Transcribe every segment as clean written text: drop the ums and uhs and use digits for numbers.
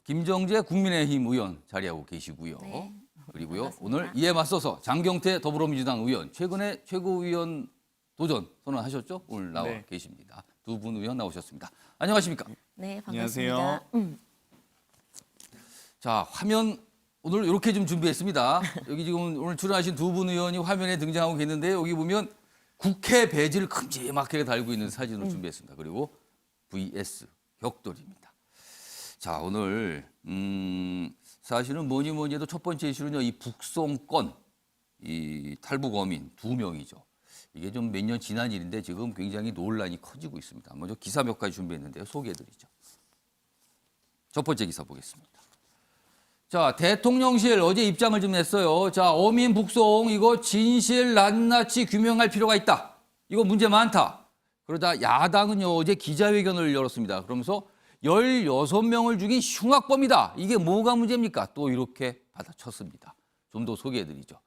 김정재 국민의힘 의원 자리하고 계시고요. 네. 그리고요. 반갑습니다. 오늘 이에 맞서서 장경태 더불어민주당 의원 최근에 최고위원 도전 선언하셨죠? 오늘 나와 네. 계십니다. 두 분 의원 나오셨습니다. 안녕하십니까? 네, 안녕하세요. 반갑습니다. 자, 화면 오늘 이렇게 좀 준비했습니다. 여기 지금 오늘 출연하신 두 분 의원이 화면에 등장하고 계는데 여기 보면 국회 배지를 큼지막하게 달고 있는 사진을 준비했습니다. 그리고 vs 격돌입니다. 자, 오늘 사실은 뭐니 해도 첫 번째 이슈는요. 이 북송건, 이 탈북 어민 2명이죠. 이게 좀 몇 년 지난 일인데 지금 굉장히 논란이 커지고 있습니다. 먼저 기사 몇 가지 준비했는데요. 소개해드리죠. 첫 번째 기사 보겠습니다. 자, 대통령실 어제 입장을 좀 냈어요. 자, 어민 북송 이거 진실 낱낱이 규명할 필요가 있다. 이거 문제 많다. 그러다 야당은요 어제 기자회견을 열었습니다. 그러면서 16명을 죽인 흉악범이다. 이게 뭐가 문제입니까? 또 이렇게 받아쳤습니다. 좀 더 소개해드리죠.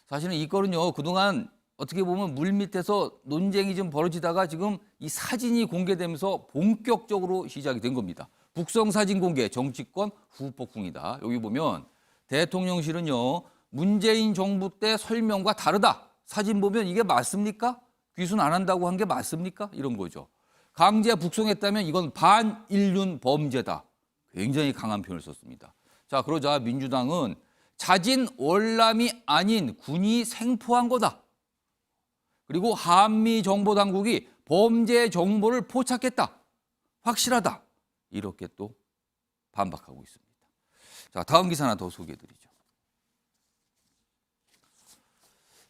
사실은 이 건은요 그동안 어떻게 보면 물밑에서 논쟁이 좀 벌어지다가 지금 이 사진이 공개되면서 본격적으로 시작이 된 겁니다. 북송 사진 공개, 정치권 후폭풍이다. 여기 보면 대통령실은요 문재인 정부 때 설명과 다르다. 사진 보면 이게 맞습니까? 귀순 안 한다고 한 게 맞습니까? 이런 거죠. 강제 북송했다면 이건 반인륜 범죄다. 굉장히 강한 표현을 썼습니다. 자, 그러자 민주당은 자진 월남이 아닌 군이 생포한 거다. 그리고 한미정보당국이 범죄 정보를 포착했다. 확실하다. 이렇게 또 반박하고 있습니다. 자, 다음 기사 하나 더 소개해드리죠.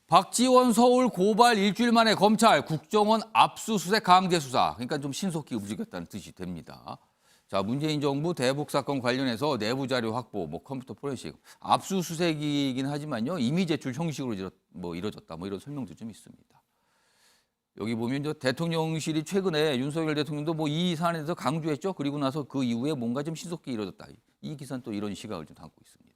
박지원 서울 고발 일주일 만에 검찰 국정원 압수수색 강제 수사. 그러니까 좀 신속히 움직였다는 뜻이 됩니다. 자, 문재인 정부 대북 사건 관련해서 내부 자료 확보, 컴퓨터 포렌식, 압수수색이긴 하지만요 이미 제출 형식으로 이루어졌다. 이런 설명도 좀 있습니다. 여기 보면 저 대통령실이 최근에 윤석열 대통령도 이 사안에 대해서 강조했죠. 그리고 나서 그 이후에 뭔가 좀 신속히 이루어졌다. 이 기사는 또 이런 시각을 좀 담고 있습니다.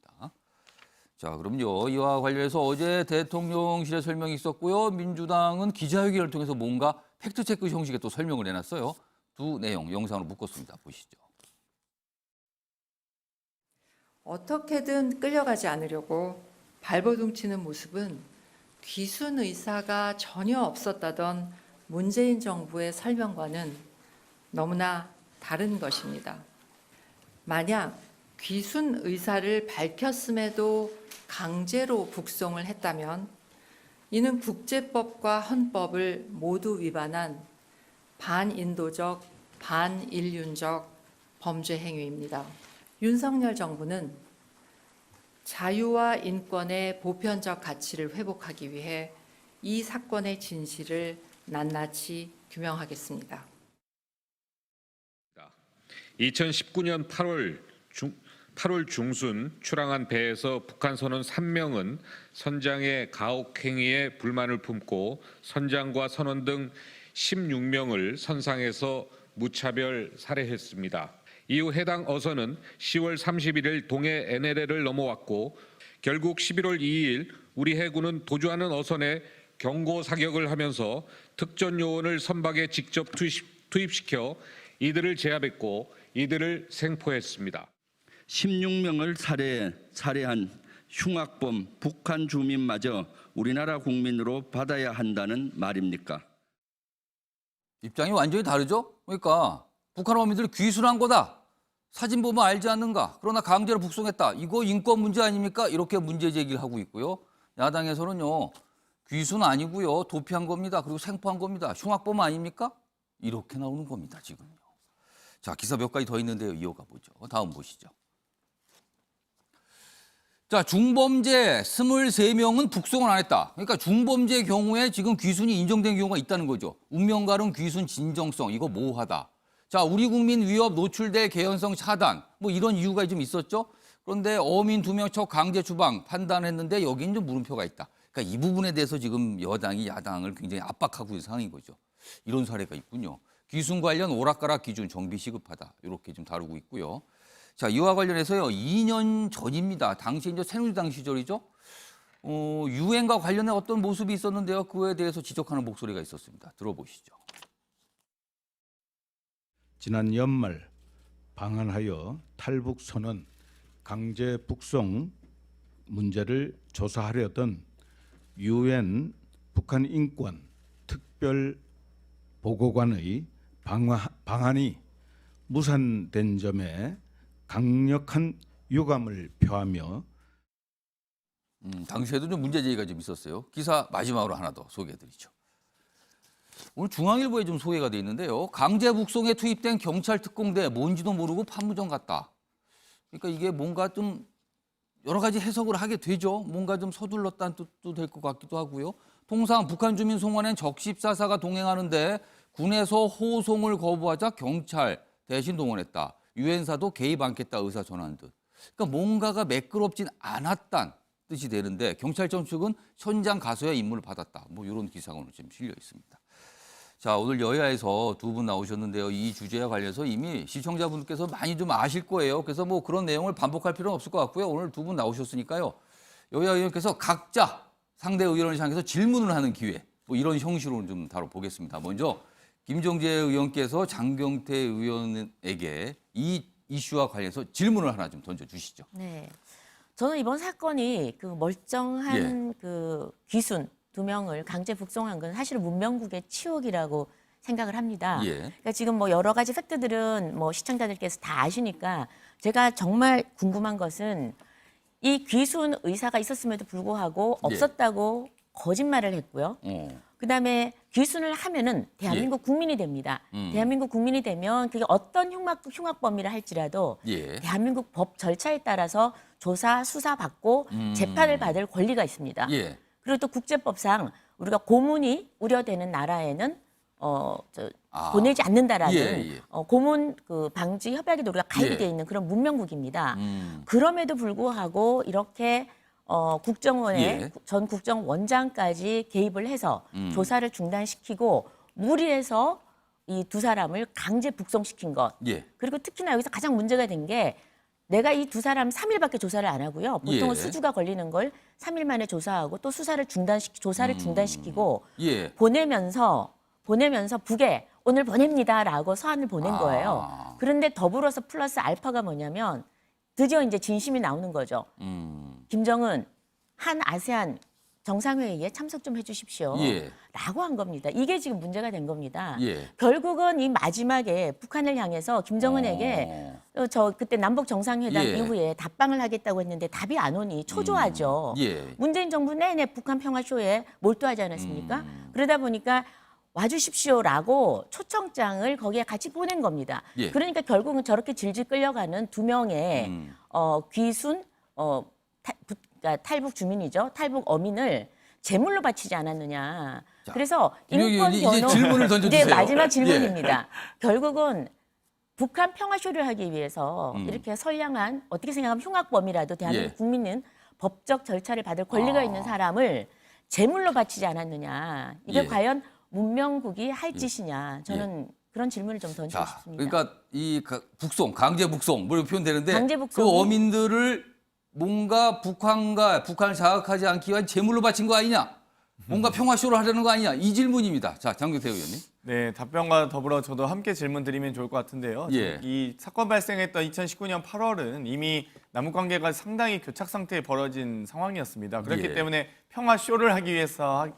자, 그럼요. 이와 관련해서 어제 대통령실의 설명이 있었고요. 민주당은 기자회견을 통해서 뭔가 팩트체크 형식의 또 설명을 해놨어요. 두 내용 영상으로 묶었습니다. 보시죠. 어떻게든 끌려가지 않으려고 발버둥 치는 모습은 귀순 의사가 전혀 없었다던 문재인 정부의 설명과는 너무나 다른 것입니다. 만약 귀순 의사를 밝혔음에도 강제로 북송을 했다면 이는 국제법과 헌법을 모두 위반한 반인도적, 반인륜적 범죄 행위입니다. 윤석열 정부는 자유와 인권의 보편적 가치를 회복하기 위해 이 사건의 진실을 낱낱이 규명하겠습니다. 2019년 8월 중순 출항한 배에서 북한 선원 3명은 선장의 가혹행위에 불만을 품고 선장과 선원 등 16명을 선상에서 무차별 살해했습니다. 이후 해당 어선은 10월 31일 동해 NLL을 넘어왔고 결국 11월 2일 우리 해군은 도주하는 어선에 경고 사격을 하면서 특전 요원을 선박에 직접 투입시켜 이들을 제압했고 이들을 생포했습니다. 16명을 살해한 흉악범 북한 주민마저 우리나라 국민으로 받아야 한다는 말입니까? 입장이 완전히 다르죠? 그러니까 북한 어민들을 귀순한 거다. 사진 보면 알지 않는가. 그러나 강제로 북송했다. 이거 인권 문제 아닙니까? 이렇게 문제 제기를 하고 있고요. 야당에서는요. 귀순 아니고요. 도피한 겁니다. 그리고 생포한 겁니다. 흉악범 아닙니까? 이렇게 나오는 겁니다. 지금요. 자, 기사 몇 가지 더 있는데요. 이어가 보죠. 다음 보시죠. 자, 중범죄 23명은 북송을 안 했다. 그러니까 중범죄 경우에 지금 귀순이 인정된 경우가 있다는 거죠. 운명가름 귀순 진정성 이거 모호하다. 자, 우리 국민 위협 노출될 개연성 차단 이런 이유가 좀 있었죠. 그런데 어민 2명 척 강제 추방 판단했는데 여기는 좀 물음표가 있다. 그러니까 이 부분에 대해서 지금 여당이 야당을 굉장히 압박하고 있는 상황인 거죠. 이런 사례가 있군요. 귀순 관련 오락가락 기준 정비 시급하다. 이렇게 좀 다루고 있고요. 자, 이와 관련해서요. 2년 전입니다. 당시 이제 새누리당 시절이죠. 유엔과 관련해 어떤 모습이 있었는데요. 그에 대해서 지적하는 목소리가 있었습니다. 들어보시죠. 지난 연말 방한하여 탈북 선언 강제 북송 문제를 조사하려던 UN 북한 인권 특별 보고관의 방한이 무산된 점에 강력한 유감을 표하며 당시에도 좀 문제 제기가 좀 있었어요. 기사 마지막으로 하나 더 소개해드리죠. 오늘 중앙일보에 좀 소개가 돼 있는데요. 강제 북송에 투입된 경찰 특공대 뭔지도 모르고 판무점 갔다. 그러니까 이게 뭔가 좀 여러 가지 해석을 하게 되죠. 뭔가 좀 서둘렀다는 뜻도 될 것 같기도 하고요. 통상 북한 주민 송환엔 적십사사가 동행하는데 군에서 호송을 거부하자 경찰 대신 동원했다. 유엔사도 개입 않겠다 의사 전하는 듯. 그러니까 뭔가가 매끄럽진 않았단 뜻이 되는데 경찰청 측은 현장 가서야 임무를 받았다. 뭐 이런 기사가 오늘 지금 실려 있습니다. 자, 오늘 여야에서 두 분 나오셨는데요. 이 주제와 관련해서 이미 시청자분들께서 많이 좀 아실 거예요. 그래서 뭐 그런 내용을 반복할 필요는 없을 것 같고요. 오늘 두 분 나오셨으니까요. 여야 의원께서 각자 상대 의원을 향해서 질문을 하는 기회, 뭐 이런 형식으로 좀 다뤄보겠습니다. 먼저 김종재 의원께서 장경태 의원에게 이 이슈와 관련해서 질문을 하나 좀 던져주시죠. 네. 저는 이번 사건이 그 멀쩡한 그 귀순 2명을 강제 북송한 건 사실은 문명국의 치욕이라고 생각을 합니다. 예. 그러니까 지금 뭐 여러 가지 팩트들은 뭐 시청자들께서 다 아시니까 제가 정말 궁금한 것은 이 귀순 의사가 있었음에도 불구하고 없었다고 거짓말을 했고요. 그다음에 귀순을 하면은 대한민국 국민이 됩니다. 대한민국 국민이 되면 그게 어떤 흉악범이라 할지라도 예. 대한민국 법 절차에 따라서 조사, 수사받고 재판을 받을 권리가 있습니다. 예. 그리고 또 국제법상 우리가 고문이 우려되는 나라에는 보내지 않는다라는 예. 고문 그 방지 협약에도 우리가 가입이 예. 되어 있는 그런 문명국입니다. 그럼에도 불구하고 이렇게 국정원의 예. 전 국정원장까지 개입을 해서 조사를 중단시키고 무리해서 이 두 사람을 강제 북송시킨 것. 예. 그리고 특히나 여기서 가장 문제가 된 게 내가 이 두 사람 3일밖에 조사를 안 하고요. 보통은 예. 수주가 걸리는 걸 3일 만에 조사하고 또 조사를 중단시키고 예. 보내면서 북에 오늘 보냅니다라고 서한을 보낸 거예요. 그런데 더불어서 플러스 알파가 뭐냐면 드디어 이제 진심이 나오는 거죠. 김정은 한 아세안 정상회의에 참석 좀 해주십시오. 예. 라고 한 겁니다. 이게 지금 문제가 된 겁니다. 예. 결국은 이 마지막에 북한을 향해서 김정은에게 저 그때 남북 정상회담 예. 이후에 답방을 하겠다고 했는데 답이 안 오니 초조하죠. 예. 문재인 정부 내내 북한 평화쇼에 몰두하지 않았습니까? 그러다 보니까 와주십시오라고 초청장을 거기에 같이 보낸 겁니다. 예. 그러니까 결국은 저렇게 질질 끌려가는 2명의 귀순 그러니까 탈북 주민이죠. 탈북 어민을 제물로 바치지 않았느냐. 자, 그래서 김영희 인권 의원님, 이제 변호 질문을 던져주세요. 네, 마지막 질문입니다. 결국은 북한 평화쇼를 하기 위해서 이렇게 선량한 어떻게 생각하면 흉악범이라도 대한민국 예. 국민은 법적 절차를 받을 권리가 있는 사람을 제물로 바치지 않았느냐. 이게 예. 과연 문명국이 할 짓이냐. 저는 그런 질문을 좀 던지고 자, 싶습니다. 그러니까 이 북송, 강제 북송, 뭐 이렇게 표현되는데 강제 그 북송이- 어민들을 뭔가 북한을 자극하지 않기 위한 제물로 바친 거 아니냐? 뭔가 평화쇼를 하려는 거 아니냐? 이 질문입니다. 자, 장경태 의원님. 네, 답변과 더불어 저도 함께 질문 드리면 좋을 것 같은데요. 예. 이 사건 발생했던 2019년 8월은 이미 남북 관계가 상당히 교착 상태에 벌어진 상황이었습니다. 그렇기 예. 때문에 평화 쇼를 하기 위해서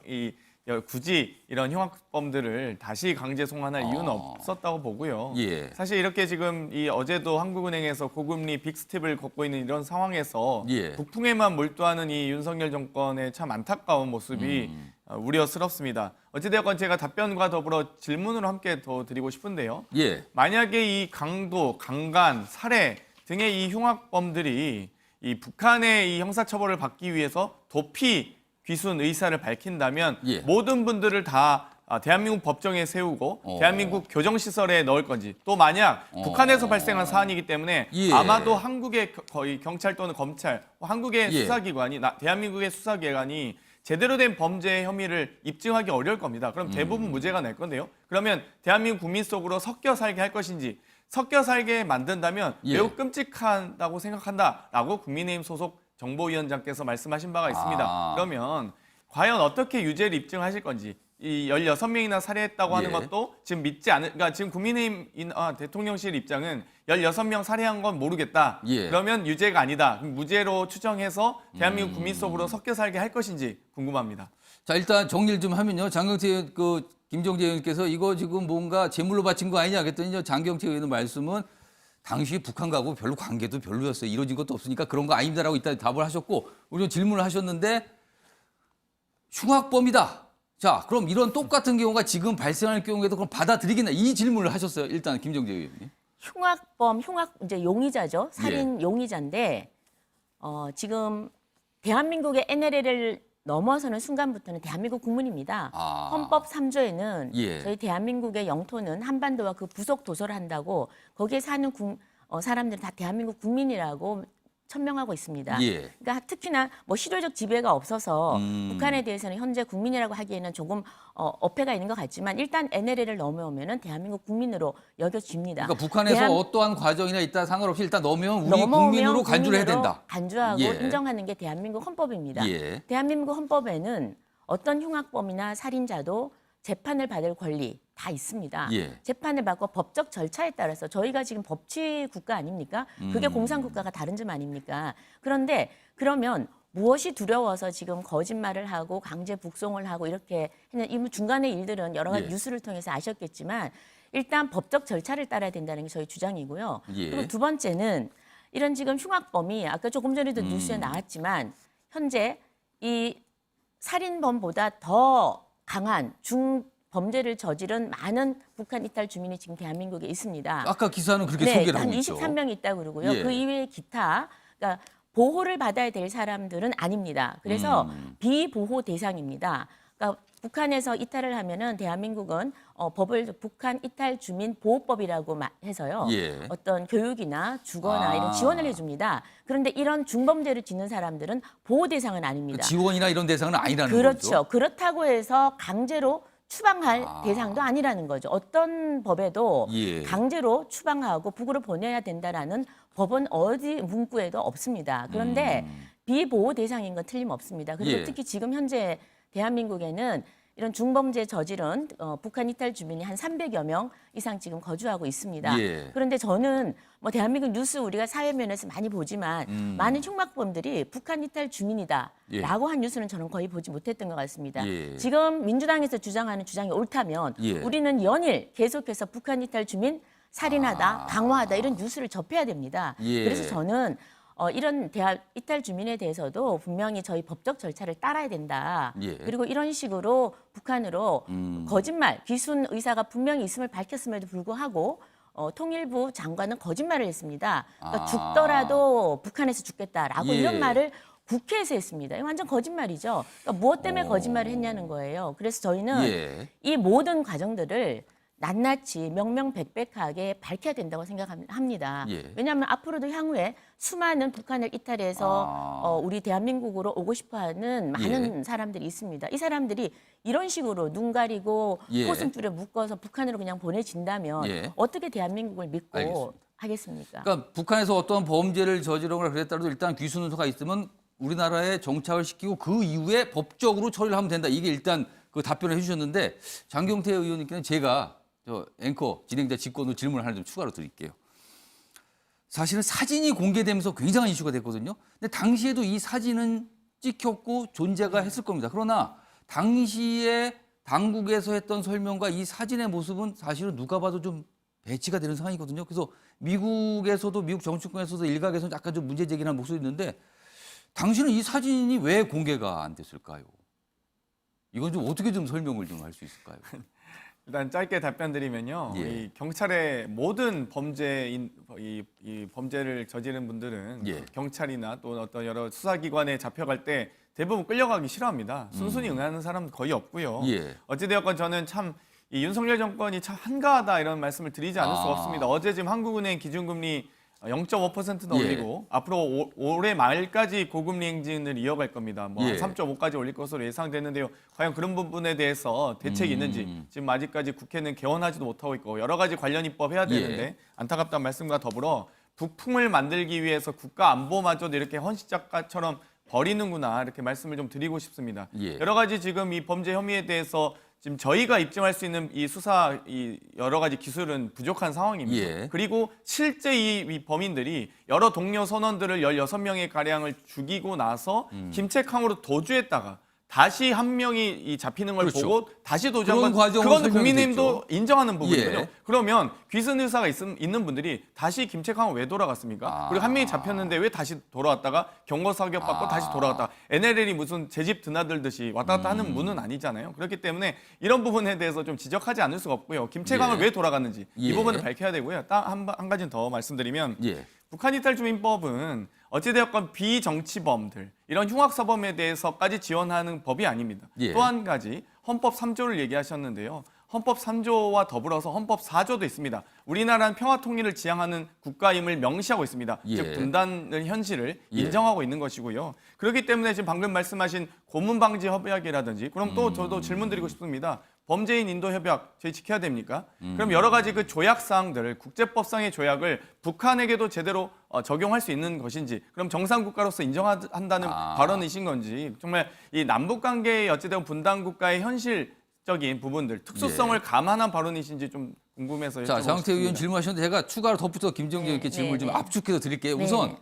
굳이 이런 흉악범들을 다시 강제 송환할 이유는 없었다고 보고요. 예. 사실 이렇게 지금 어제도 한국은행에서 고금리 빅스텝을 걷고 있는 이런 상황에서 예. 북풍에만 몰두하는 이 윤석열 정권의 참 안타까운 모습이 우려스럽습니다. 어찌되었건 제가 답변과 더불어 질문으로 함께 더 드리고 싶은데요. 예. 만약에 이 강도, 강간, 살해 등의 이 흉악범들이 이 북한의 이 형사처벌을 받기 위해서 도피 귀순 의사를 밝힌다면 예. 모든 분들을 다 대한민국 법정에 세우고 대한민국 교정시설에 넣을 건지 또 만약 북한에서 발생한 사안이기 때문에 예. 아마도 한국의 거의 경찰 또는 검찰, 한국의 예. 수사기관이 대한민국의 수사기관이 제대로 된 범죄 혐의를 입증하기 어려울 겁니다. 그럼 대부분 무죄가 날 건데요. 그러면 대한민국 국민 속으로 섞여 살게 할 것인지 섞여 살게 만든다면 예. 매우 끔찍하다고 생각한다라고 국민의힘 소속 정보위원장께서 말씀하신 바가 있습니다. 그러면 과연 어떻게 유죄를 입증하실 건지 이 16명이나 살해했다고 하는 예. 것도 지금 믿지 않은 그러니까 지금 국민의힘 대통령실 입장은 16명 살해한 건 모르겠다. 예. 그러면 유죄가 아니다. 그럼 무죄로 추정해서 대한민국 국민 속으로 섞여 살게 할 것인지 궁금합니다. 자, 일단 정리를 좀 하면요. 장경태 의원, 김종재 의원께서 이거 지금 뭔가 제물로 바친 거 아니냐 그랬더니 장경태 의원의 말씀은 당시 북한하고 별로 관계도 별로였어요. 이루어진 것도 없으니까 그런 거 아닙니다라고 일단 답을 하셨고 우리 질문을 하셨는데 흉악범이다. 자, 그럼 이런 똑같은 경우가 지금 발생할 경우에도 그럼 받아들이겠나? 이 질문을 하셨어요. 일단 김종재 의원님. 흉악범, 이제 용의자죠. 살인 용의자인데 지금 대한민국의 NLL을 넘어서는 순간부터는 대한민국 국민입니다. 아. 헌법 3조에는 예. 저희 대한민국의 영토는 한반도와 그 부속 도서를 한다고 거기에 사는 사람들은 다 대한민국 국민이라고 천명하고 있습니다. 예. 그러니까 특히나 뭐 실효적 지배가 없어서 북한에 대해서는 현재 국민이라고 하기에는 조금 어폐가 있는 것 같지만 일단 NLL을 넘어오면은 대한민국 국민으로 여겨집니다. 그러니까 북한에서 어떠한 과정이나 있다 상관없이 일단 넘으면 우리 넘어오면 국민으로 간주를 해야 된다. 간주하고 예. 인정하는 게 대한민국 헌법입니다. 예. 대한민국 헌법에는 어떤 흉악범이나 살인자도 재판을 받을 권리 다 있습니다. 예. 재판을 받고 법적 절차에 따라서 저희가 지금 법치 국가 아닙니까? 그게 공산 국가가 다른 점 아닙니까? 그런데 그러면 무엇이 두려워서 지금 거짓말을 하고 강제 북송을 하고 이렇게 했냐? 이 중간의 일들은 여러 가지 예. 뉴스를 통해서 아셨겠지만 일단 법적 절차를 따라야 된다는 게 저희 주장이고요. 예. 그리고 두 번째는 이런 지금 흉악범이 아까 조금 전에도 뉴스에 나왔지만 현재 이 살인범보다 더 강한 중범죄를 저지른 많은 북한 이탈 주민이 지금 대한민국에 있습니다. 아까 기사는 그렇게 네, 소개를 한 하고 있죠. 23명 있다고 그러고요. 예. 그 이외에 기타 그러니까 보호를 받아야 될 사람들은 아닙니다. 그래서 비보호 대상입니다. 그러니까 북한에서 이탈을 하면은 대한민국은 법을 북한 이탈 주민 보호법이라고 해서요. 예. 어떤 교육이나 주거나 이런 지원을 해줍니다. 그런데 이런 중범죄를 짓는 사람들은 보호 대상은 아닙니다. 지원이나 이런 대상은 아니라는 그렇죠. 거죠. 그렇다고 해서 강제로 추방할 대상도 아니라는 거죠. 어떤 법에도 예. 강제로 추방하고 북으로 보내야 된다라는 법은 어디 문구에도 없습니다. 그런데 비보호 대상인 건 틀림없습니다. 그리고 예. 특히 지금 현재 대한민국에는 이런 중범죄 저지른 북한 이탈 주민이 한 300여 명 이상 지금 거주하고 있습니다. 예. 그런데 저는 뭐 대한민국 뉴스 우리가 사회면에서 많이 보지만 많은 흉악범들이 북한 이탈 주민이다라고 한 뉴스는 저는 거의 보지 못했던 것 같습니다. 예. 지금 민주당에서 주장하는 주장이 옳다면 예. 우리는 연일 계속해서 북한 이탈 주민 살인하다, 방어하다 이런 뉴스를 접해야 됩니다. 예. 그래서 저는 이런 이탈 주민에 대해서도 분명히 저희 법적 절차를 따라야 된다. 예. 그리고 이런 식으로 북한으로 거짓말, 귀순 의사가 분명히 있음을 밝혔음에도 불구하고 통일부 장관은 거짓말을 했습니다. 그러니까 죽더라도 북한에서 죽겠다라고 예. 이런 말을 국회에서 했습니다. 이거 완전 거짓말이죠. 그러니까 무엇 때문에 거짓말을 했냐는 거예요. 그래서 저희는 예. 이 모든 과정들을 낱낱이 명명백백하게 밝혀야 된다고 생각합니다. 예. 왜냐하면 앞으로도 향후에 수많은 북한을 이탈해서 우리 대한민국으로 오고 싶어하는 많은 사람들이 있습니다. 이 사람들이 이런 식으로 눈 가리고 예. 코승줄에 묶어서 북한으로 그냥 보내진다면 예. 어떻게 대한민국을 믿고 알겠습니다. 하겠습니까? 그러니까 북한에서 어떤 범죄를 저지르거나 그랬다도 일단 귀순 의사가 있으면 우리나라에 정착을 시키고 그 이후에 법적으로 처리를 하면 된다. 이게 일단 그 답변을 해주셨는데 장경태 의원님께는 제가 앵커 진행자 직권으로 질문을 하나 좀 추가로 드릴게요. 사실은 사진이 공개되면서 굉장한 이슈가 됐거든요. 근데 당시에도 이 사진은 찍혔고 존재가 했을 겁니다. 그러나 당시에 당국에서 했던 설명과 이 사진의 모습은 사실은 누가 봐도 좀 배치가 되는 상황이거든요. 그래서 미국에서도 미국 정치권에서도 일각에서는 약간 좀 문제 제기하는 목소리 있는데 당시는 이 사진이 왜 공개가 안 됐을까요? 이건 좀 어떻게 좀 설명을 좀 할 수 있을까요? 일단 짧게 답변드리면요. 예. 이 경찰의 모든 범죄인 이 범죄를 저지른 분들은 예. 경찰이나 또 어떤 여러 수사기관에 잡혀갈 때 대부분 끌려가기 싫어합니다. 순순히 응하는 사람은 거의 없고요. 예. 어찌되었건 저는 참 이 윤석열 정권이 참 한가하다 이런 말씀을 드리지 않을 수가 없습니다. 어제 지금 한국은행 기준금리 0.5%는 예. 올리고 앞으로 올해 말까지 고금리 행진을 이어갈 겁니다. 뭐 예. 3.5까지 올릴 것으로 예상되는데요. 과연 그런 부분에 대해서 대책이 있는지 지금 아직까지 국회는 개원하지도 못하고 있고 여러 가지 관련 입법 해야 되는데 예. 안타깝다는 말씀과 더불어 북풍을 만들기 위해서 국가 안보마저도 이렇게 헌시작가처럼 버리는구나 이렇게 말씀을 좀 드리고 싶습니다. 예. 여러 가지 지금 이 범죄 혐의에 대해서 지금 저희가 입증할 수 있는 이 수사 이 여러 가지 기술은 부족한 상황입니다. 예. 그리고 실제 이 범인들이 여러 동료 선원들을 16명의 가량을 죽이고 나서 김책항으로 도주했다가 다시 한 명이 이 잡히는 걸 그렇죠. 보고 다시 도주한 그런 건 과정으로 그건 설명이 국민의힘도 인정하는 부분이거든요. 예. 그러면 귀순 의사가 있는 분들이 다시 김책항을 왜 돌아갔습니까? 그리고 한 명이 잡혔는데 왜 다시 돌아왔다가 경고 사격 받고 다시 돌아갔다가 NLL이 무슨 제 집 드나들듯이 왔다 갔다 하는 분은 아니잖아요. 그렇기 때문에 이런 부분에 대해서 좀 지적하지 않을 수가 없고요. 김책항을 예. 왜 돌아갔는지 이 예. 부분을 밝혀야 되고요. 한 가지 더 말씀드리면 예. 북한 이탈주민법은 어찌되었건 비정치범들 이런 흉악사범에 대해서까지 지원하는 법이 아닙니다. 예. 또 한 가지 헌법 3조를 얘기하셨는데요. 헌법 3조와 더불어서 헌법 4조도 있습니다. 우리나라는 평화통일을 지향하는 국가임을 명시하고 있습니다. 예. 즉 분단의 현실을 예. 인정하고 있는 것이고요. 그렇기 때문에 지금 방금 말씀하신 고문방지 협약이라든지 그럼 또 저도 질문드리고 싶습니다. 범죄인 인도 협약 저희 지켜야 됩니까? 그럼 여러 가지 그 조약 사항들을 국제법상의 조약을 북한에게도 제대로 적용할 수 있는 것인지 그럼 정상 국가로서 인정한다는 발언이신 건지 정말 이 남북 관계의 어찌되건 분단 국가의 현실적인 부분들 특수성을 감안한 발언이신지 좀 궁금해서 자, 여쭤보고 장태 의원 싶습니다. 질문하셨는데 제가 추가로 덧붙여 김정재 의원께 질문을 좀 네. 압축해서 드릴게요. 네. 우선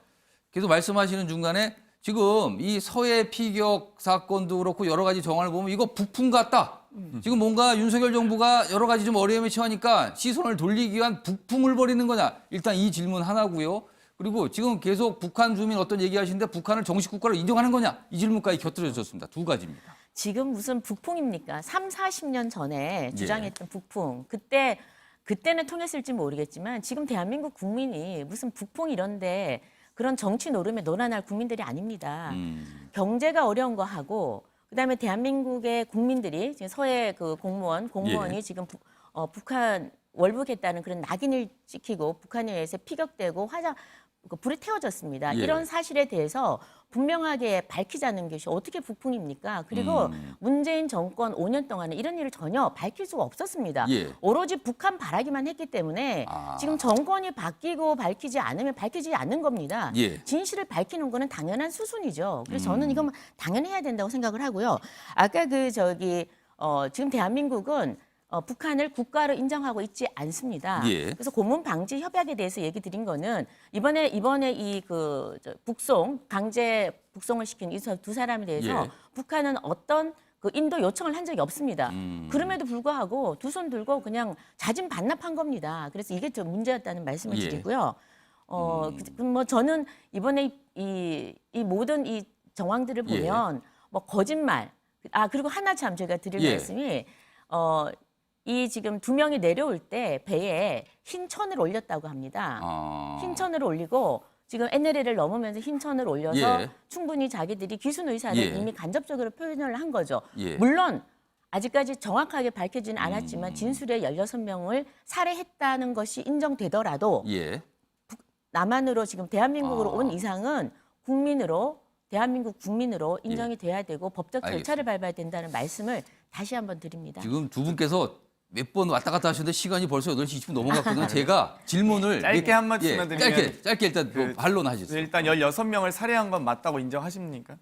계속 말씀하시는 중간에 지금 이 서해 피격 사건도 그렇고 여러 가지 정황을 보면 이거 북풍 같다. 지금 뭔가 윤석열 정부가 여러 가지 좀 어려움에 처하니까 시선을 돌리기 위한 북풍을 벌이는 거냐. 일단 이 질문 하나고요. 그리고 지금 계속 북한 주민 어떤 얘기하시는데 북한을 정식 국가로 인정하는 거냐. 이 질문까지 곁들여 졌습니다. 두 가지입니다. 지금 무슨 북풍입니까? 3, 40년 전에 예. 주장했던 북풍. 그때는 통했을지 모르겠지만 지금 대한민국 국민이 무슨 북풍 이런데 그런 정치 노름에 놀아날 국민들이 아닙니다. 경제가 어려운 거 하고 그다음에 대한민국의 국민들이 지금 서해 그 공무원이 예. 지금 북한 월북했다는 그런 낙인을 찍히고 북한에 의해서 피격되고 불이 태워졌습니다. 예. 이런 사실에 대해서 분명하게 밝히자는 것이 어떻게 북풍입니까? 그리고 문재인 정권 5년 동안에 이런 일을 전혀 밝힐 수가 없었습니다. 예. 오로지 북한 바라기만 했기 때문에 지금 정권이 바뀌고 밝히지 않으면 밝히지 않는 겁니다. 예. 진실을 밝히는 거는 당연한 수순이죠. 그래서 저는 이건 당연해야 된다고 생각을 하고요. 아까 지금 대한민국은 북한을 국가로 인정하고 있지 않습니다. 예. 그래서 고문 방지 협약에 대해서 얘기 드린 거는 이번에 강제 북송을 시킨 이 두 사람에 대해서 예. 북한은 어떤 그 인도 요청을 한 적이 없습니다. 그럼에도 불구하고 두 손 들고 그냥 자진 반납한 겁니다. 그래서 이게 좀 문제였다는 말씀을 예. 드리고요. 저는 이번에 이 모든 이 정황들을 보면 뭐 거짓말. 그리고 하나 참 제가 드릴 예. 말씀이 이 지금 두 명이 내려올 때 배에 흰 천을 올렸다고 합니다. 흰 천을 올리고 지금 NLL을 넘으면서 흰 천을 올려서 예. 충분히 자기들이 귀순 의사를 예. 이미 간접적으로 표현을 한 거죠. 예. 물론 아직까지 정확하게 밝혀지는 않았지만 진술의 16명을 살해했다는 것이 인정되더라도 예. 남한으로 지금 대한민국으로 온 이상은 대한민국 국민으로 인정이 돼야 되고 법적 절차를 밟아야 된다는 말씀을 다시 한번 드립니다. 지금 두 분께서 몇 번 왔다 갔다 하셨는데 시간이 벌써 8시 20분 넘어갔거든요. 제가 질문을 짧게 한 마디만 드리면 짧게 일단 반론하시죠. 일단 16명을 살해한 건 맞다고 인정하십니까?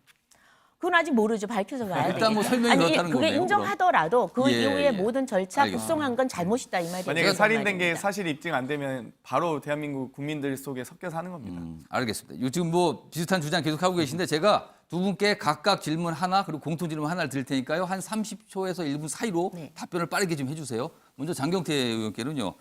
그건 아직 모르죠. 밝혀서 가야 되니까. 일단 뭐 설명이 그렇다는 그게 거네요, 인정하더라도 그 예, 이후에 예. 모든 절차 알겠습니다. 북송한 건 잘못이다 이 말이에요. 만약에 살인된 게 사실 입증 안 되면 바로 대한민국 국민들 속에 섞여서 하는 겁니다. 알겠습니다. 지금 뭐 비슷한 주장 계속 하고 계신데 제가 두 분께 각각 질문 하나 그리고 공통 질문 하나를 드릴 테니까요. 한 30초에서 1분 사이로 네. 답변을 빠르게 좀 해주세요. 먼저 장경태 의원께는요.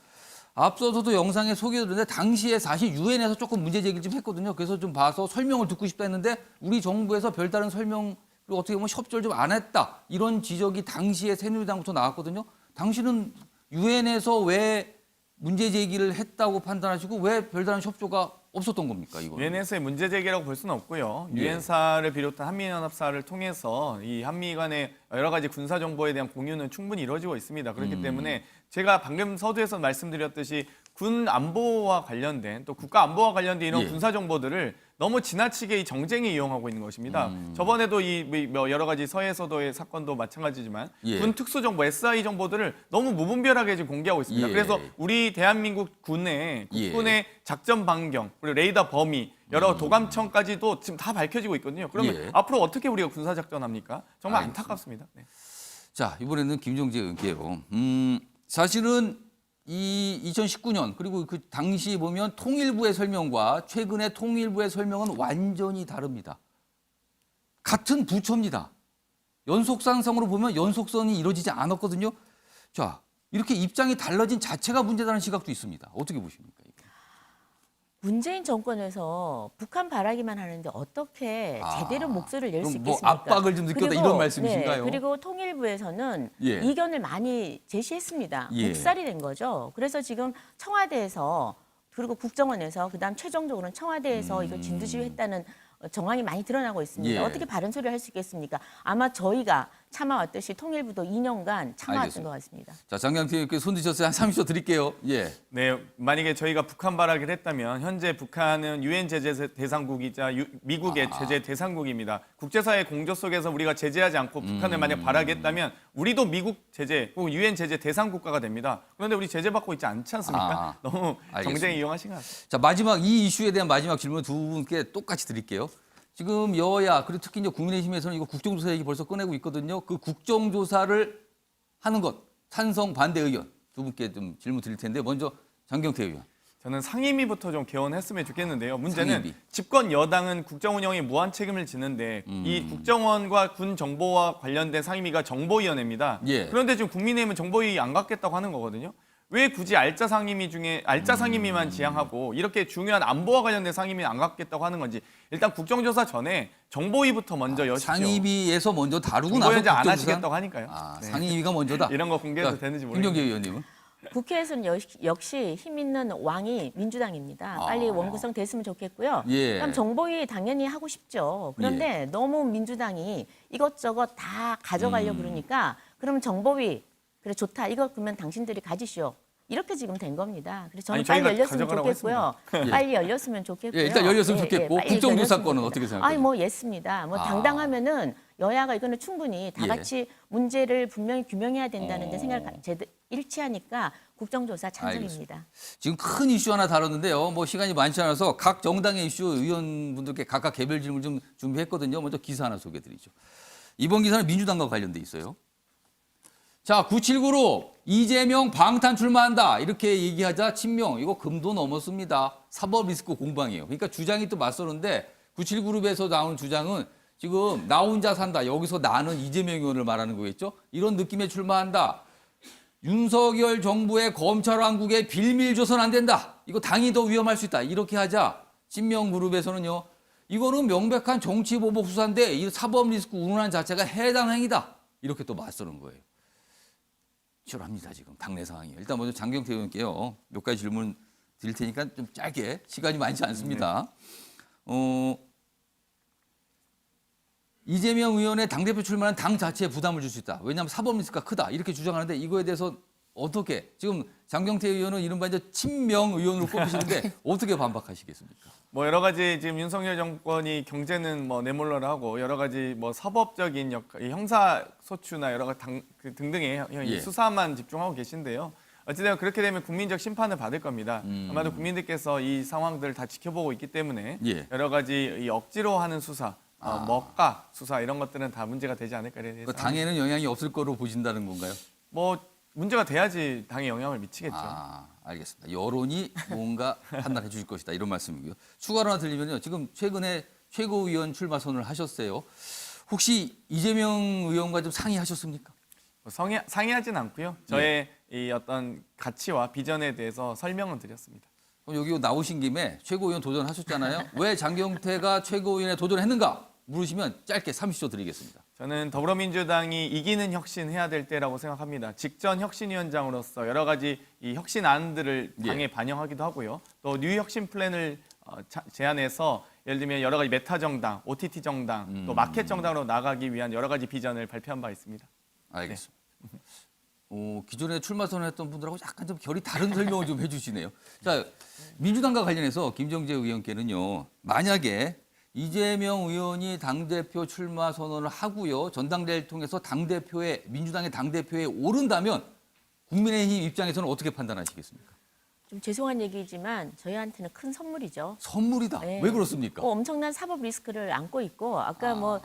앞서서도 영상에 소개해드렸는데 당시에 사실 유엔에서 조금 문제 제기를 좀 했거든요. 그래서 좀 봐서 설명을 듣고 싶다 했는데 우리 정부에서 별다른 설명 그리고 어떻게 보면 협조를 좀 안 했다. 이런 지적이 당시에 새누리당부터 나왔거든요. 당신은 유엔에서 왜 문제 제기를 했다고 판단하시고 왜 별다른 협조가 없었던 겁니까? 이거. 유엔에서의 문제 제기라고 볼 수는 없고요. 예. 유엔사를 비롯한 한미연합사를 통해서 이 한미 간의 여러 가지 군사 정보에 대한 공유는 충분히 이루어지고 있습니다. 그렇기 때문에 제가 방금 서두에서 말씀드렸듯이 군 안보와 관련된 또 국가 안보와 관련된 이런 예. 군사 정보들을 너무 지나치게 이 정쟁에 이용하고 있는 것입니다. 저번에도 여러 가지 서해에서도의 사건도 마찬가지지만 예. 군 특수정보, SI 정보들을 너무 무분별하게 지금 공개하고 있습니다. 예. 그래서 우리 대한민국 군의 국군의 작전 반경, 그리고 레이더 범위, 여러 도감청까지도 지금 다 밝혀지고 있거든요. 그러면 예. 앞으로 어떻게 우리가 군사작전합니까? 정말 알겠습니다. 안타깝습니다. 네. 자, 이번에는 김정재 의원께요. 사실은 이 2019년 그리고 그 당시 보면 통일부의 설명과 최근의 통일부의 설명은 완전히 다릅니다. 같은 부처입니다. 연속상상으로 보면 연속성이 이루어지지 않았거든요. 자, 이렇게 입장이 달라진 자체가 문제다는 시각도 있습니다. 어떻게 보십니까? 문재인 정권에서 북한 바라기만 하는데 어떻게 제대로 목소리를 낼 수 그럼 뭐 있겠습니까? 압박을 좀 느꼈다 이런 말씀이신가요? 네, 그리고 통일부에서는 예. 이견을 많이 제시했습니다. 예. 묵살이 된 거죠. 그래서 지금 청와대에서 그리고 국정원에서 그다음 최종적으로는 청와대에서 이거 진두지휘했다는 정황이 많이 드러나고 있습니다. 예. 어떻게 바른 소리를 할 수 있겠습니까? 아마 저희가 참아왔듯이 통일부도 2년간 참아왔던 알겠습니다. 것 같습니다. 자, 장경태 의원께 손 드셨어요. 한 30초 드릴게요. 예. 네, 만약에 저희가 북한 발악을 했다면 현재 북한은 유엔 제재 대상국이자 미국의 제재 대상국입니다. 국제사회 공조 속에서 우리가 제재하지 않고 북한을 만약 발악했다면 우리도 미국 제재 혹은 유엔 제재 대상 국가가 됩니다. 그런데 우리 제재 받고 있지 않지 않습니까? 너무 알겠습니다. 정쟁에 이용하신 것 같습니다. 자, 마지막 이 이슈에 대한 마지막 질문 두 분께 똑같이 드릴게요. 지금 여야 그리고 특히 이제 국민의힘에서는 이거 국정조사 얘기 벌써 꺼내고 있거든요. 그 국정조사를 하는 것 찬성 반대 의견 두 분께 좀 질문 드릴 텐데 먼저 장경태 의원. 저는 상임위부터 좀 개원했으면 좋겠는데요. 문제는 상임위. 집권 여당은 국정 운영에 무한 책임을 지는데 이 국정원과 군 정보와 관련된 상임위가 정보위원회입니다. 예. 그런데 지금 국민의힘은 정보위 안 갖겠다고 하는 거거든요. 왜 굳이 알짜 상임위 중에 알짜 상임위만 지향하고 이렇게 중요한 안보와 관련된 상임위는 안 갖겠다고 하는 건지 일단 국정조사 전에 정보위부터 먼저 여십시오. 상임위에서 먼저 다루고 나서 정보위원장 안 국정조사? 하시겠다고 하니까요. 네. 상임위가 먼저다. 이런 거 공개해도 자, 되는지 김경재 모르겠는데. 의원님은? 국회에서는 역시 힘 있는 왕이 민주당입니다. 빨리 원구성 됐으면 좋겠고요. 예. 그럼 정보위 당연히 하고 싶죠. 그런데 너무 민주당이 이것저것 다 가져가려고 그러니까 그러면 정보위 그래 좋다. 이거 그러면 당신들이 가지시오. 이렇게 지금 된 겁니다. 그래서 저는 아니, 빨리 저희가 열렸으면 가져가라고 좋겠고요. 했습니다. 빨리 열렸으면 좋겠고요. 예, 일단 열렸으면 좋겠고 빨리 국정조사권은 열렸으면 어떻게 좋겠다. 생각해요? 아니 뭐 예습니다. 뭐 당당하면은 여야가 이거는 충분히 다 예. 같이 문제를 분명히 규명해야 된다는 데 생각을 일치하니까 국정조사 찬성입니다. 지금 큰 이슈 하나 다뤘는데요. 뭐 시간이 많지 않아서 각 정당의 이슈 의원분들께 각각 개별 질문 좀 준비했거든요. 먼저 기사 하나 소개해드리죠. 이번 기사는 민주당과 관련돼 있어요. 자, 979로 이재명 방탄 출마한다 이렇게 얘기하자 친명 이거 금도 넘었습니다. 사법 리스크 공방이에요. 그러니까 주장이 또 맞서는데 97그룹에서 나오는 주장은 지금 나 혼자 산다. 여기서 나는 이재명 의원을 말하는 거겠죠. 이런 느낌에 출마한다. 윤석열 정부의 검찰 왕국에 빌밀 줘서는 안 된다. 이거 당이 더 위험할 수 있다. 이렇게 하자 친명 그룹에서는요. 이거는 명백한 정치 보복 수사인데 이 사법 리스크 운운한 자체가 해당 행위다. 이렇게 또 맞서는 거예요. 치열합니다 지금 당내 상황이. 일단 먼저 장경태 의원께요. 몇 가지 질문 드릴 테니까 좀 짧게 시간이 많지 않습니다. 이재명 의원의 당대표 출마는 당 자체에 부담을 줄 수 있다. 왜냐하면 사법 리스크가 크다. 이렇게 주장하는데 이거에 대해서 어떻게 지금 장경태 의원은 이른바 이제 친명 의원으로 꼽히시는데 어떻게 반박하시겠습니까? 뭐 여러 가지 지금 윤석열 정권이 경제는 뭐 내몰라라 하고 여러 가지 뭐 사법적인 역할, 형사 소추나 여러 가지 등등의 예. 수사만 집중하고 계신데요. 어찌되면 그렇게 되면 국민적 심판을 받을 겁니다. 아마도 국민들께서 이 상황들을 다 지켜보고 있기 때문에 예. 여러 가지 이 억지로 하는 수사, 먹가 수사 이런 것들은 다 문제가 되지 않을까에 대해서 당에는 영향이 없을 거로 보신다는 건가요? 뭐 문제가 돼야지 당에 영향을 미치겠죠. 알겠습니다. 여론이 뭔가 판단해 주실 것이다. 이런 말씀이고요. 추가로 하나 드리면요. 지금 최근에 최고위원 출마 선언을 하셨어요. 혹시 이재명 의원과 좀 상의하셨습니까? 뭐 상의하진 않고요. 저의 이 어떤 가치와 비전에 대해서 설명은 드렸습니다. 그럼 여기 나오신 김에 최고위원 도전하셨잖아요. 왜 장경태가 최고위원에 도전했는가? 물으시면 짧게 30초 드리겠습니다. 저는 더불어민주당이 이기는 혁신해야 될 때라고 생각합니다. 직전 혁신위원장으로서 여러 가지 이 혁신안들을 당에 반영하기도 하고요. 또 뉴 혁신 플랜을 제안해서 예를 들면 여러 가지 메타 정당, OTT 정당, 또 마켓 정당으로 나가기 위한 여러 가지 비전을 발표한 바 있습니다. 알겠습니다. 기존에 출마 선언했던 분들하고 약간 좀 결이 다른 설명을 좀 해주시네요. 자, 민주당과 관련해서 김정재 의원께는요. 만약에 이재명 의원이 당대표 출마 선언을 하고요. 전당대회를 통해서 민주당의 당대표에 오른다면 국민의힘 입장에서는 어떻게 판단하시겠습니까? 좀 죄송한 얘기지만 저희한테는 큰 선물이죠. 선물이다. 네. 왜 그렇습니까? 엄청난 사법 리스크를 안고 있고 아까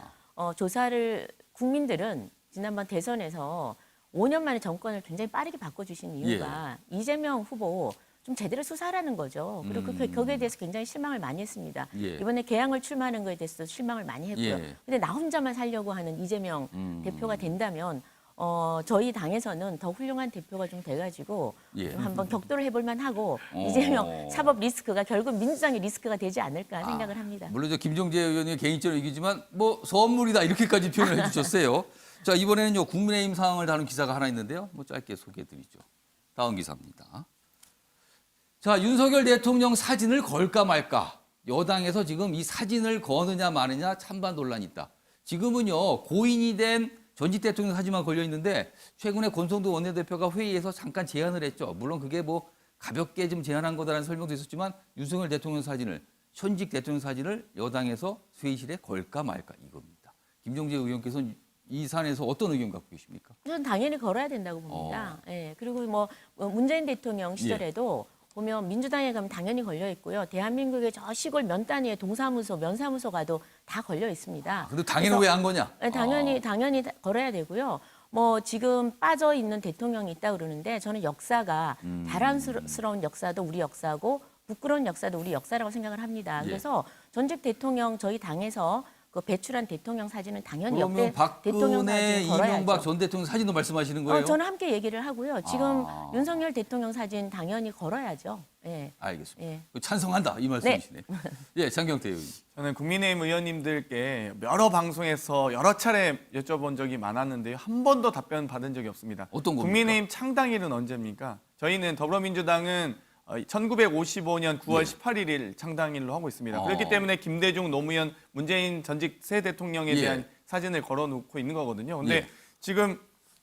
조사를 국민들은 지난번 대선에서 5년 만에 정권을 굉장히 빠르게 바꿔주신 이유가 이재명 후보 좀 제대로 수사하라는 거죠. 그리고 거기에 대해서 굉장히 실망을 많이 했습니다. 예. 이번에 개항을 출마하는 거에 대해서도 실망을 많이 했고요. 예. 근데 나 혼자만 살려고 하는 이재명 대표가 된다면 저희 당에서는 더 훌륭한 대표가 좀 돼가지고 예. 좀 한번 격돌을 해볼 만하고 이재명 사법 리스크가 결국 민주당의 리스크가 되지 않을까 생각을 합니다. 물론 저 김종재 의원의 개인적인 얘기지만 뭐 선물이다 이렇게까지 표현을 해주셨어요. 자 이번에는요 국민의힘 상황을 다룬 기사가 하나 있는데요. 뭐 짧게 소개해드리죠. 다음 기사입니다. 자 윤석열 대통령 사진을 걸까 말까. 여당에서 지금 이 사진을 거느냐 마느냐 찬반 논란이 있다. 지금은요 고인이 된 전직 대통령 사진만 걸려 있는데 최근에 권성도 원내대표가 회의에서 잠깐 제안을 했죠. 물론 그게 뭐 가볍게 좀 제안한 거다라는 설명도 있었지만 윤석열 대통령 사진을 현직 대통령 사진을 여당에서 회의실에 걸까 말까 이겁니다. 김종재 의원께서는 이 사안에서 어떤 의견 갖고 계십니까? 저는 당연히 걸어야 된다고 봅니다. 예, 그리고 뭐 문재인 대통령 시절에도 보면 민주당에 가면 당연히 걸려 있고요. 대한민국의 저 시골 면 단위의 동사무소, 면사무소 가도 다 걸려 있습니다. 근데 당연히 왜 안 거냐? 네, 당연히 걸어야 되고요. 뭐 지금 빠져 있는 대통령이 있다 그러는데 저는 역사가 자랑스러운 역사도 우리 역사고 부끄러운 역사도 우리 역사라고 생각을 합니다. 예. 그래서 전직 대통령 저희 당에서 그 배출한 대통령 사진은 당연히 그러면 역대 대통령 박근혜, 사진 걸어야죠. 이명박 전 대통령 사진도 말씀하시는 거예요? 저는 함께 얘기를 하고요. 지금 윤석열 대통령 사진 당연히 걸어야죠. 예. 알겠습니다. 예. 찬성한다 이 말씀이시네. 예, 장경태 의원. 저는 국민의힘 의원님들께 여러 방송에서 여러 차례 여쭤본 적이 많았는데요. 한 번도 답변 받은 적이 없습니다. 어떤 겁니까? 국민의힘 창당일은 언제입니까? 저희는 더불어민주당은 1955년 9월 18일 창당일로 하고 있습니다. 그렇기 때문에 김대중, 노무현, 문재인 전직 새 대통령에 대한 사진을 걸어놓고 있는 거거든요. 근데 지금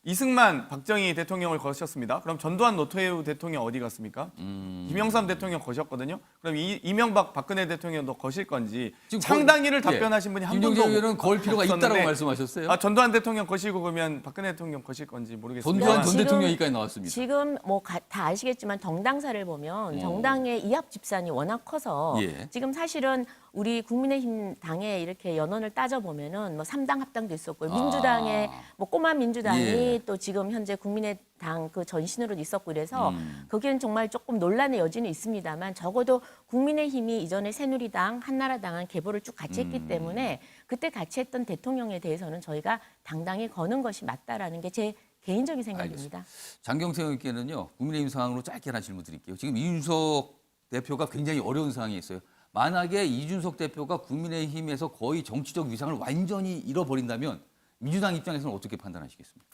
이승만, 박정희 대통령을 거셨습니다. 그럼 전두환, 노태우 대통령 어디 갔습니까? 김영삼 대통령 거셨거든요. 그럼 이명박, 박근혜 대통령도 거실 건지 지금 창당일을 답변하신 분이 한 번도 김종재 의원은 걸 필요가 있다라고 없었는데 말씀하셨어요. 전두환 대통령 거시고 그러면 박근혜 대통령 거실 건지 모르겠습니다. 전두환 전 지금- 대통령 얘기까지 나왔습니다. 지금 뭐 다 아시겠지만 정당사를 보면 정당의 이합 집산이 워낙 커서 예. 지금 사실은 우리 국민의힘 당에 이렇게 연원을 따져 보면은 뭐 3당 합당도 있었고 민주당의 뭐 꼬마 민주당이 예. 또 지금 현재 국민의당 그 전신으로도 있었고 이래서 거기는 정말 조금 논란의 여지는 있습니다만 적어도 국민의힘이 이전에 새누리당, 한나라당은 계보를 쭉 같이 했기 때문에 그때 같이 했던 대통령에 대해서는 저희가 당당히 거는 것이 맞다라는 게 제 개인적인 생각입니다. 장경태 의원께는요 국민의힘 상황으로 짧게 하나 질문 드릴게요. 지금 이준석 대표가 굉장히 어려운 상황이 있어요. 만약에 이준석 대표가 국민의힘에서 거의 정치적 위상을 완전히 잃어버린다면 민주당 입장에서는 어떻게 판단하시겠습니까?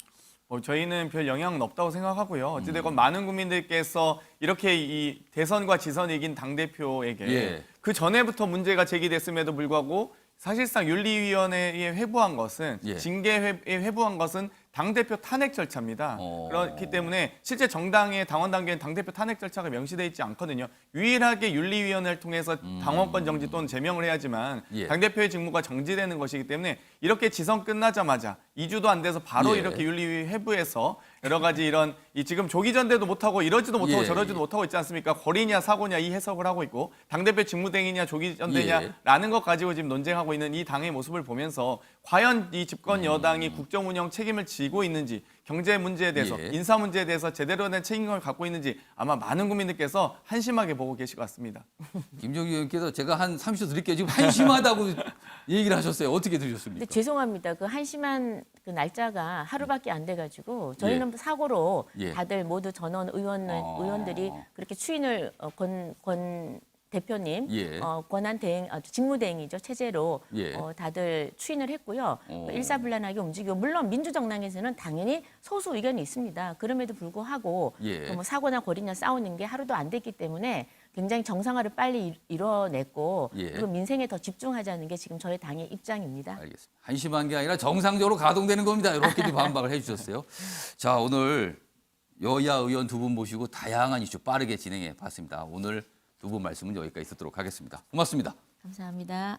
저희는 별 영향은 없다고 생각하고요. 어찌됐건 많은 국민들께서 이렇게 이 대선과 지선을 이긴 당대표에게 예. 그 전에부터 문제가 제기됐음에도 불구하고 사실상 윤리위원회에 회부한 것은 예. 징계에 회부한 것은 당대표 탄핵 절차입니다. 그렇기 때문에 실제 정당의 당원 단계는 당대표 탄핵 절차가 명시되어 있지 않거든요. 유일하게 윤리위원회를 통해서 당원권 정지 또는 제명을 해야지만 예. 당대표의 직무가 정지되는 것이기 때문에 이렇게 지선 끝나자마자 2주도 안 돼서 바로 예. 이렇게 윤리위 회부해서 여러 가지 이런 지금 조기 전대도 못하고 이러지도 못하고 예. 저러지도 못하고 있지 않습니까? 거리냐 사고냐 이 해석을 하고 있고 당대표 직무대행이냐 조기 전대냐라는 것 가지고 지금 논쟁하고 있는 이 당의 모습을 보면서 과연 이 집권 여당이 국정 운영 책임을 지고 있는지 경제 문제에 대해서 예. 인사 문제에 대해서 제대로 된 책임감을 갖고 있는지 아마 많은 국민들께서 한심하게 보고 계실 것 같습니다. 김종규 의원께서 제가 한 30초 드릴게요. 지금 한심하다고 얘기를 하셨어요. 어떻게 들으셨습니까? 근데 죄송합니다. 그 한심한 그 날짜가 하루밖에 안 돼가지고 저희는 사고로 예. 다들 모두 전원 의원들이 그렇게 추인을 권 대표님 예. 권한 대행 직무대행이죠 체제로 예. 다들 추인을 했고요. 일사불란하게 움직이고 물론 민주정당에서는 당연히 소수 의견이 있습니다. 그럼에도 불구하고 예. 뭐 사고나 거리나 싸우는 게 하루도 안 됐기 때문에 굉장히 정상화를 빨리 이뤄냈고 예. 그리고 민생에 더 집중하자는 게 지금 저희 당의 입장입니다. 알겠습니다. 한심한 게 아니라 정상적으로 가동되는 겁니다. 이렇게 좀 반박을 해주셨어요. 자, 오늘 여야 의원 두 분 모시고 다양한 이슈 빠르게 진행해 봤습니다. 오늘 두 분 말씀은 여기까지 듣도록 하겠습니다. 고맙습니다. 감사합니다.